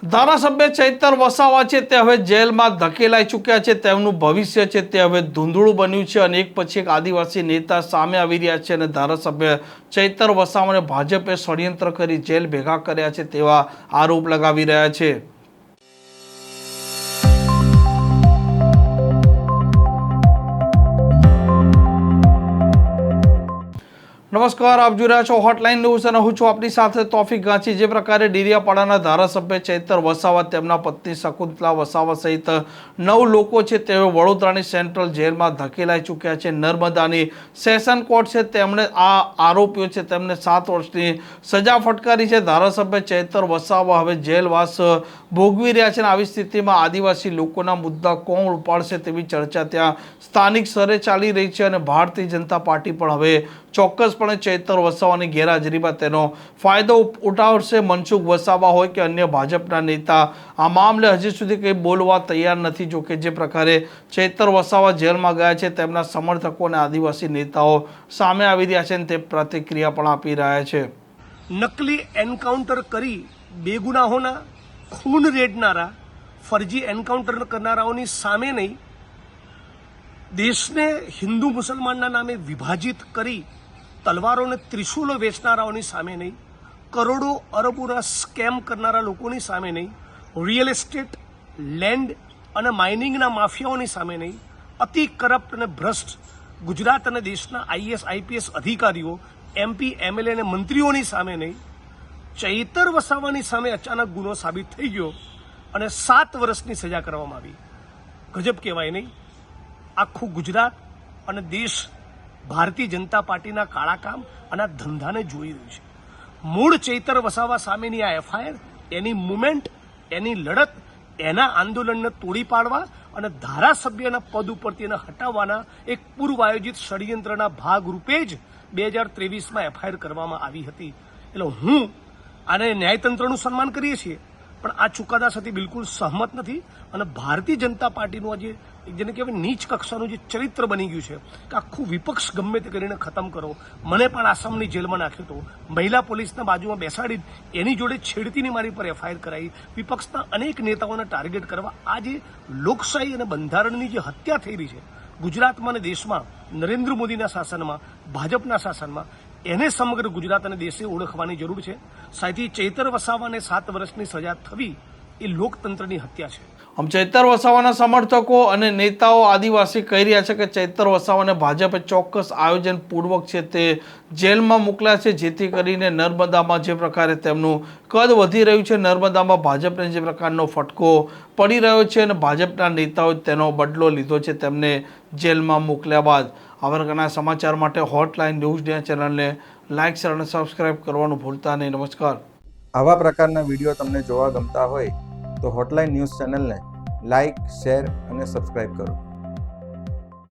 ધારાસભ્ય ચૈતર વસાવા છે તે હવે જેલમાં ધકેલાઈ ચૂક્યા છે। તેમનું ભવિષ્ય છે તે હવે ધૂંધળું બન્યું છે અને એક પછી એક આદિવાસી નેતા સામે આવી રહ્યા છે અને ધારાસભ્ય ચૈતર વસાવાને ભાજપે ષડયંત્ર કરી જેલ ભેગા કર્યા છે તેવા આરોપ લગાવી રહ્યા છે। નમસ્કાર, આપ જોઈ રહ્યા છો હોટલાઇન ન્યૂઝ અને હું છું આપની સાથે તોફિક ગાંચી। જે પ્રકારે ડેડિયાપાડાના ધારાસભ્ય ચૈતર વસાવા, તેમના પત્ની શકુંતલા વસાવા સહિત 9 લોકો છે તેઓ વડોદરાની સેન્ટ્રલ જેલમાં ધકેલાઈ ચૂક્યા છે। નર્મદાની સેશન કોર્ટ છે તેમણે આ આરોપીઓ છે તેમને 7 વર્ષની સજા ફટકારી છે। ધારાસભ્ય ચૈતર વસાવા હવે જેલવાસ ભોગવી રહ્યા છે અને આવી સ્થિતિમાં આદિવાસી લોકોના મુદ્દા કોણ ઉપાડશે તેવી ચર્ચા ત્યાં સ્થાનિક સ્તરે ચાલી રહી છે અને ભારતીય જનતા પાર્ટી પણ હવે ચોક્કસપણે ચૈતર વસાવાની ગેરહાજરીમાં તેનો ફાયદો ઉઠાવશે। મનસુખ વસાવા હોય કે અન્ય ભાજપના નેતા આ મામલે હજી સુધી કંઈ બોલવા તૈયાર નથી। જો કે જે પ્રકારે ચૈતર વસાવા જેલમાં ગયા છે તેમના સમર્થકો અને આદિવાસી નેતાઓ સામે આવી રહ્યા છે અને તે પ્રતિક્રિયા પણ આપી રહ્યા છે। નકલી એન્કાઉન્ટર કરી બેગુનાહોના ખૂન રેડનારા ફરજી એન્કાઉન્ટર કરનારાઓની સામે નહીં, દેશને હિન્દુ મુસલમાનના નામે વિભાજિત કરી તલવારોને ત્રિશુલો વેચનારાઓની સામે નહીં, કરોડો અરબોના સ્કેમ કરનારા લોકોની સામે નહીં, રિયલ એસ્ટેટ, લેન્ડ અને માઇનિંગના માફિયાઓની સામે નહીં, અતિ કરપ્ટ અને ભ્રષ્ટ ગુજરાત અને દેશના આઈએસ આઈપીએસ અધિકારીઓ, એમપી એમએલએ અને મંત્રીઓની સામે નહીં, ચૈતર વસાવાની સામે અચાનક ગુનો સાબિત થઈ ગયો અને 7 વર્ષની સજા કરવામાં આવી। ગજબ કહેવાય નહીં? આખું ગુજરાત અને દેશ ભારતીય જનતા પાર્ટીના કાળા કામ અને આ ધંધાને જોઈ રહ્યું છે। મૂળ ચૈતર વસાવા સામેની આ એફઆઈઆર, એની મુવમેન્ટ, એની લડત, એના આંદોલનને તોડી પાડવા અને ધારાસભ્યના પદ ઉપરથી એને હટાવવાના એક પૂર્વ આયોજિત ષડયંત્રના ભાગરૂપે જ 2023માં એફઆઈઆર કરવામાં આવી હતી। એટલે હું આને ન્યાયતંત્રનું સન્માન કરીએ છીએ, પણ આ ચુકાદા સાથે બિલકુલ સહમત નથી અને ભારતીય જનતા પાર્ટીનું આજે જેને કહેવાય નીચ કક્ષાનું જે ચરિત્ર બની ગયું છે કે આખું વિપક્ષ ગમે તે કરીને ખતમ કરો। મને પણ આસામની જેલમાં નાખ્યો હતો, મહિલા પોલીસના બાજુમાં બેસાડી એની જોડે છેડતીની મારી પર એફઆઈઆર કરાઈ, વિપક્ષના અનેક નેતાઓને ટાર્ગેટ કરવા આ જે લોકશાહી અને બંધારણની જે હત્યા થઈ રહી છે ગુજરાતમાં અને દેશમાં, નરેન્દ્ર મોદીના શાસનમાં, ભાજપના શાસનમાં, એને સમગ્ર ગુજરાત અને દેશે ઓળખવાની જરૂર છે। સાથી ચૈતર વસાવાને 7 વર્ષની સજા થવી એ લોકતંત્રની હત્યા છે। આમ ચૈતર વસાવાના સમર્થકો અને નેતાઓ આદિવાસી કહી રહ્યા છે કે ચૈતર વસાવાને ભાજપે ચોક્કસ આયોજન પૂર્વક છે તે જેલમાં મોકલ્યા છે, જેથી કરીને નર્મદામાં જે પ્રકારે તેમનું કદ વધી રહ્યું છે, નર્મદામાં ભાજપને જે પ્રકારનો ફટકો પડી રહ્યો છે અને ભાજપના નેતાઓએ તેનો બદલો લીધો છે તેમને જેલમાં મોકલ્યા બાદ। આવા પ્રકારના સમાચાર માટે હોટલાઇન ન્યૂઝ ચેનલને લાઇક, શેર અને સબસ્ક્રાઇબ કરવાનું ભૂલતા નહીં। નમસ્કાર। આવા પ્રકારના વિડીયો તમને જોવા ગમતા હોય તો હોટલાઇન ન્યૂઝ ચેનલને લાઇક, શેર અને સબસ્ક્રાઇબ કરો।